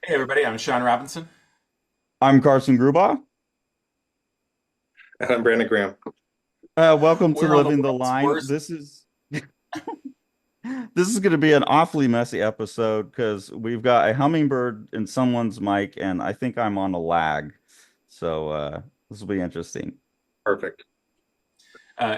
Hey everybody, I'm Sean Robinson. I'm Carson Grubaugh. And I'm Brandon Graham. Welcome to We're on the Living the world's Line. worst. This is going to be an awfully messy episode because we've got a hummingbird in someone's mic, and I think I'm on a lag. So this will be interesting. Perfect.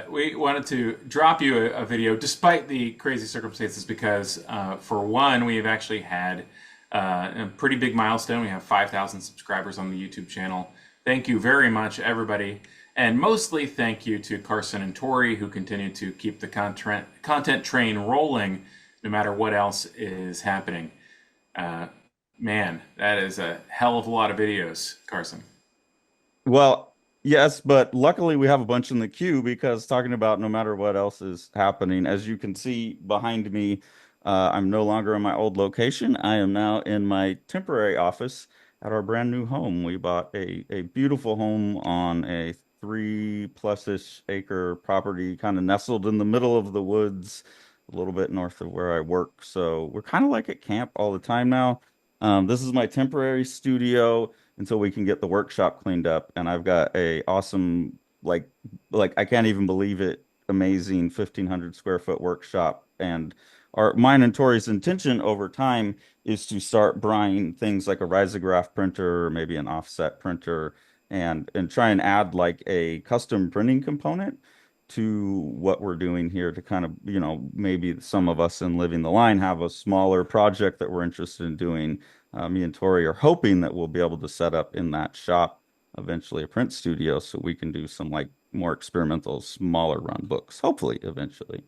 We wanted to drop you a video despite the crazy circumstances because, for one, we've actually had a pretty big milestone. We have 5,000 subscribers on the YouTube channel. Thank you very much, everybody. And mostly thank you to Carson and Tori, who continue to keep the content train rolling no matter what else is happening. Uh, Man, that is a hell of a lot of videos, Carson. Well, yes, but luckily we have a bunch in the queue because talking about no matter what else is happening, as you can see behind me, I'm no longer in my old location. I am now in my temporary office at our brand new home. We bought a beautiful home on a 3+ ish acre property, kind of nestled in the middle of the woods, a little bit north of where I work. So we're kind of like at camp all the time now. This is my temporary studio until we can get the workshop cleaned up. And I've got a awesome, like I can't even believe it, amazing 1,500 square foot workshop. And mine and Tori's intention over time is to start buying things like a risograph printer or maybe an offset printer and try and add like a custom printing component to what we're doing here to kind of, maybe some of us in Living the Line have a smaller project that we're interested in doing. Me and Tori are hoping that we'll be able to set up in that shop eventually a print studio so we can do some like more experimental, smaller run books, hopefully eventually.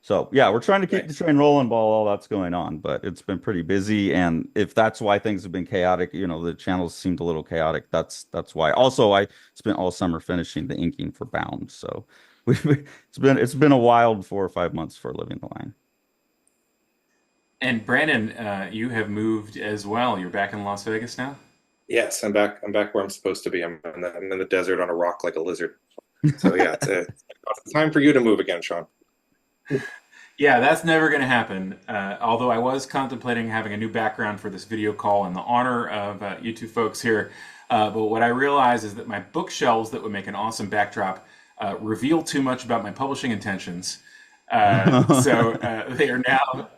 So yeah, we're trying to keep the Nice. train rolling while all that's going on, but it's been pretty busy. And if that's why things have been chaotic, the channels seemed a little chaotic. That's why. Also, I spent all summer finishing the inking for Bound, so it's been a wild 4 or 5 months for Living the Line. And Brandon, you have moved as well. You're back in Las Vegas now? Yes, I'm back. I'm back where I'm supposed to be. I'm in the desert on a rock like a lizard. So yeah, it's time for you to move again, Sean. Yeah, that's never going to happen. Although I was contemplating having a new background for this video call in the honor of you two folks here. But what I realized is that my bookshelves that would make an awesome backdrop reveal too much about my publishing intentions. So they are now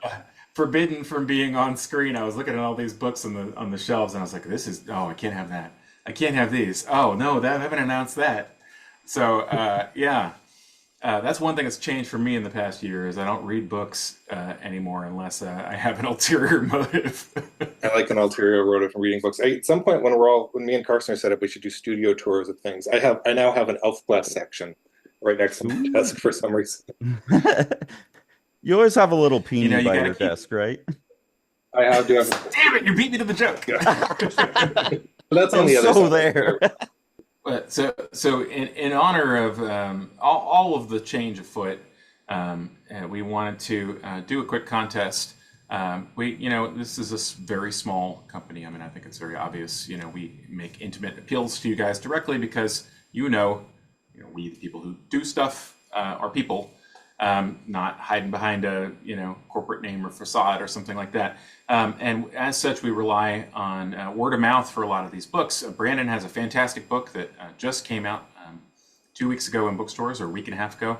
forbidden from being on screen. I was looking at all these books on the shelves, and I was like, "This is I can't have that. I can't have these. Oh no, I haven't announced that." So yeah, that's one thing that's changed for me in the past year is I don't read books anymore unless I have an ulterior motive. I like an ulterior motive from reading books. At some point, when me and Carson are set up, we should do studio tours of things. I now have an elf glass section right next to my Ooh. desk for some reason. You always have a little peony You by got to your keep. desk, right? I do have, Damn it! You beat me to the joke. yeah. But that's I on the was other so side. there. But so in honor of all of the change afoot, we wanted to do a quick contest. This is very small company. I mean, I think it's very obvious. We make intimate appeals to you guys directly because we the people who do stuff are people, not hiding behind a corporate name or facade or something like that. And as such, we rely on word of mouth for a lot of these books. Brandon has a fantastic book that just came out 2 weeks ago in bookstores, or a week and a half ago,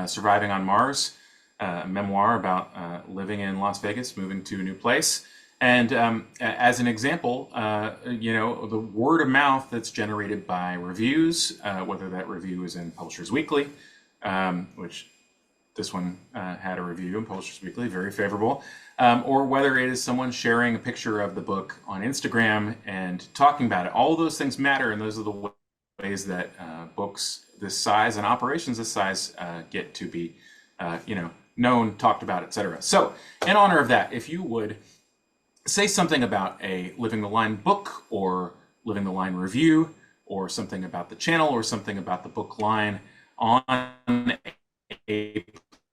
"Surviving on Mars," a memoir about living in Las Vegas, moving to a new place. And as an example, the word of mouth that's generated by reviews, whether that review is in Publishers Weekly, which this one had a review in Publishers Weekly, very favorable, or whether it is someone sharing a picture of the book on Instagram and talking about it. All of those things matter, and those are the ways that books this size and operations this size get to be, known, talked about, etc. So, in honor of that, if you would say something about a Living the Line book or Living the Line review or something about the channel or something about the book line on a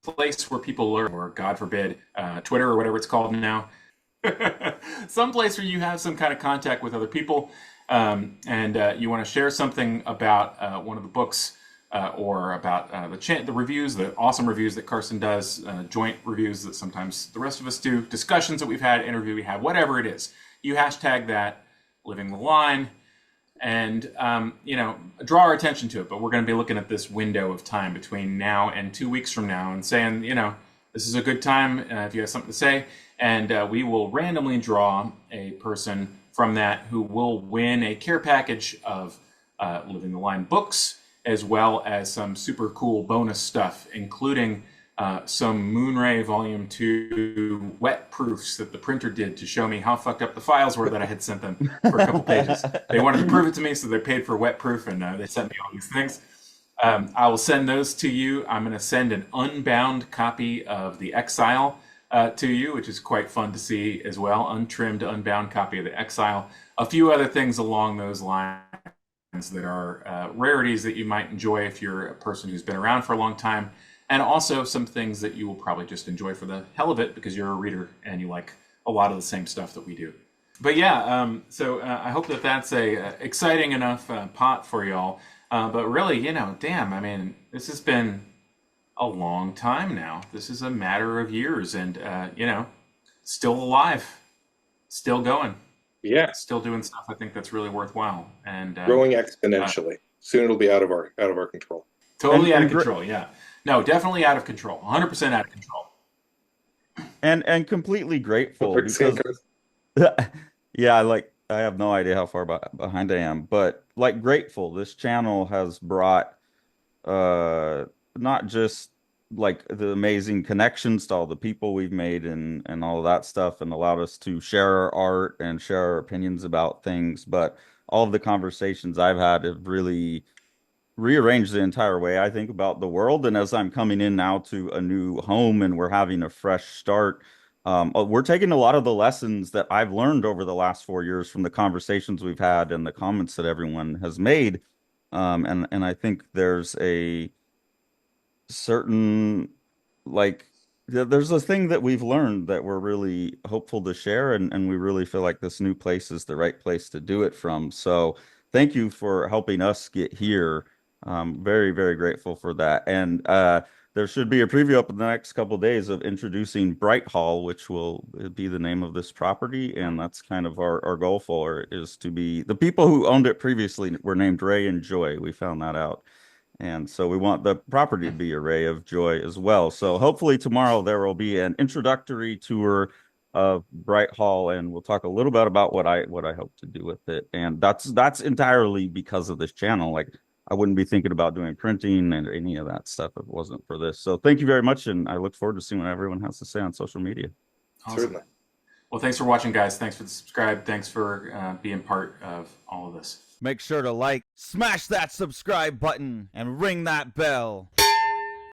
place where people learn, or God forbid, Twitter or whatever it's called now, some place where you have some kind of contact with other people, and you want to share something about one of the books or about the reviews, the awesome reviews that Carson does, joint reviews that sometimes the rest of us do, discussions that we've had, interview we have, whatever it is. you hashtag that, Living the Line, and draw our attention to it. But we're going to be looking at this window of time between now and 2 weeks from now and saying, this is a good time if you have something to say, and we will randomly draw a person from that who will win a care package of Living the Line books, as well as some super cool bonus stuff, including some Moonray Volume 2 wet proofs that the printer did to show me how fucked up the files were that I had sent them for a couple pages. They wanted to prove it to me, so they paid for wet proof, and they sent me all these things. I will send those to you. I'm going to send an unbound copy of The Exile to you, which is quite fun to see as well. Untrimmed, unbound copy of The Exile. A few other things along those lines that are rarities that you might enjoy if you're a person who's been around for a long time. And also some things that you will probably just enjoy for the hell of it because you're a reader and you like a lot of the same stuff that we do. But yeah, so I hope that that's a exciting enough pot for y'all. But really, damn, I mean, this has been a long time now. This is a matter of years and, still alive, still going. Yeah. Still doing stuff I think that's really worthwhile. And growing exponentially. Soon it'll be out of our control. Totally out of control, yeah. No, definitely out of control. 100% out of control. And completely grateful because yeah, I have no idea how far behind I am, but grateful. This channel has brought not just the amazing connections to all the people we've made and all of that stuff, and allowed us to share our art and share our opinions about things, but all of the conversations I've had have really rearranged the entire way I think about the world. And as I'm coming in now to a new home and we're having a fresh start, we're taking a lot of the lessons that I've learned over the last 4 years from the conversations we've had and the comments that everyone has made. And I think there's a certain there's a thing that we've learned that we're really hopeful to share, and we really feel like this new place is the right place to do it from. So thank you for helping us get here. Very, very grateful for that. And there should be a preview up in the next couple of days of introducing Bright Hall, which will be the name of this property. And that's kind of our goal for it, is to be the people who owned it previously were named Ray and Joy. We found that out. And so we want the property to be a ray of joy as well. So hopefully tomorrow there will be an introductory tour of Bright Hall, and we'll talk a little bit about what I hope to do with it. And that's entirely because of this channel. I wouldn't be thinking about doing printing and any of that stuff if it wasn't for this. So thank you very much, and I look forward to seeing what everyone has to say on social media. Awesome. Certainly. Well, thanks for watching, guys. Thanks for the subscribe. Thanks for being part of all of this. Make sure to smash that subscribe button, and ring that bell.